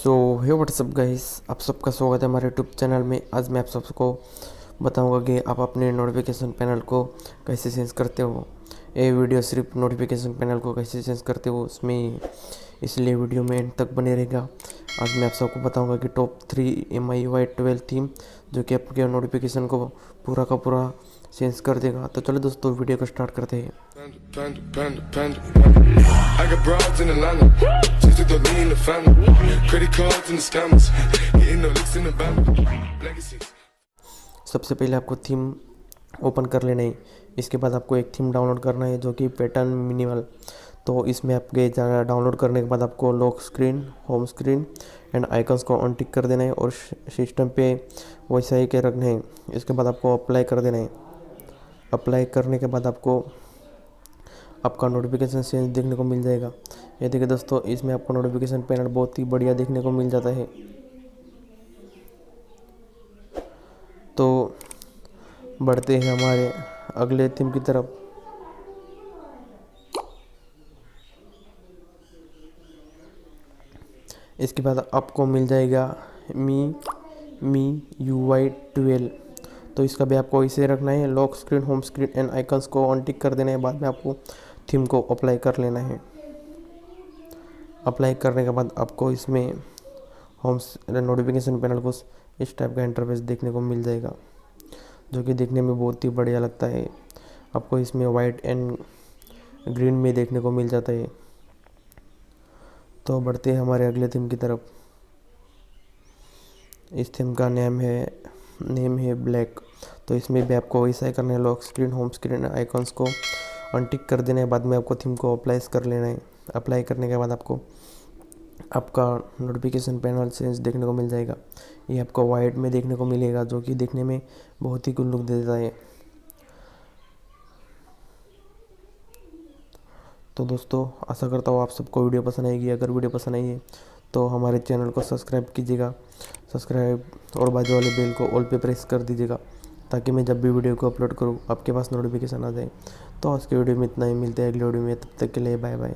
सो हे WhatsApp guys, आप सबका स्वागत है हमारे यूट्यूब चैनल में। आज मैं आप सबको बताऊंगा कि आप अपने नोटिफिकेशन पैनल को कैसे चेंज करते हो। ये वीडियो सिर्फ नोटिफिकेशन पैनल को कैसे चेंज करते हो उसमें, इसलिए वीडियो में एंड तक बने रहेगा। आज मैं आप सबको बताऊंगा कि टॉप 3 MIUI 12 थीम जो कि आपके नोटिफिकेशन को पूरा का पूरा चेंज कर देगा। तो चलो दोस्तों, वीडियो को स्टार्ट करते हैं। I got broads in Atlanta, just to throw me in the family, credit cards and the scammers, hitting the licks in the band, legacies। सबसे पहले आपको थीम ओपन कर लेना है। इसके बाद आपको एक थीम डाउनलोड करना है जो कि पैटर्न मिनिमल। तो इसमें आपके डाउनलोड करने के बाद आपको lock screen, home screen and icons को ऑन टिक कर देना है और सिस्टम पे वैसा ही के रखना है। इसके बाद आपको अप्लाई कर देना है। अप्लाई करने के बाद आपको आपका नोटिफिकेशन चेंज देखने को मिल जाएगा। ये देखिए दोस्तों, इसमें आपको नोटिफिकेशन पैनल बहुत ही बढ़िया देखने को मिल जाता है। तो बढ़ते हैं हमारे अगले थीम की तरफ। इसके बाद आपको मिल जाएगा MIUI 12। तो इसका भी आपको इसे रखना है। Lock screen, home screen and icons को ऑन टिक कर देना है। बाद में आपको थीम को अप्लाई कर लेना है। अप्लाई करने के बाद आपको इसमें होम नोटिफिकेशन पैनल को इस टाइप का इंटरफेस देखने को मिल जाएगा जो कि देखने में बहुत ही बढ़िया लगता है। आपको इसमें वाइट एंड ग्रीन में देखने को मिल जाता है। तो बढ़ते हैं हमारे अगले थीम की तरफ। इस थीम का नेम है ब्लैक। तो इसमें भी आपको वैसा ही करना है। Lock screen, home screen icons को अनटिक कर देना है। बाद में आपको थीम को अप्लाई कर लेना है। अप्लाई करने के बाद आपको आपका नोटिफिकेशन पैनल चेंज देखने को मिल जाएगा। ये आपको वाइट में देखने को मिलेगा जो कि देखने में बहुत ही कुल लुक देता है। तो दोस्तों, आशा करता हूँ आप सबको वीडियो पसंद आएगी। अगर वीडियो पसंद आई है तो हमारे चैनल को सब्सक्राइब कीजिएगा। सब्सक्राइब और बाजू वाले बेल को ऑल पे प्रेस कर दीजिएगा ताकि मैं जब भी वीडियो को अपलोड करूँ आपके पास नोटिफिकेशन आ जाए। तो आज के वीडियो में इतना ही। मिलते हैं अगले वीडियो में, तब तक के लिए बाय बाय।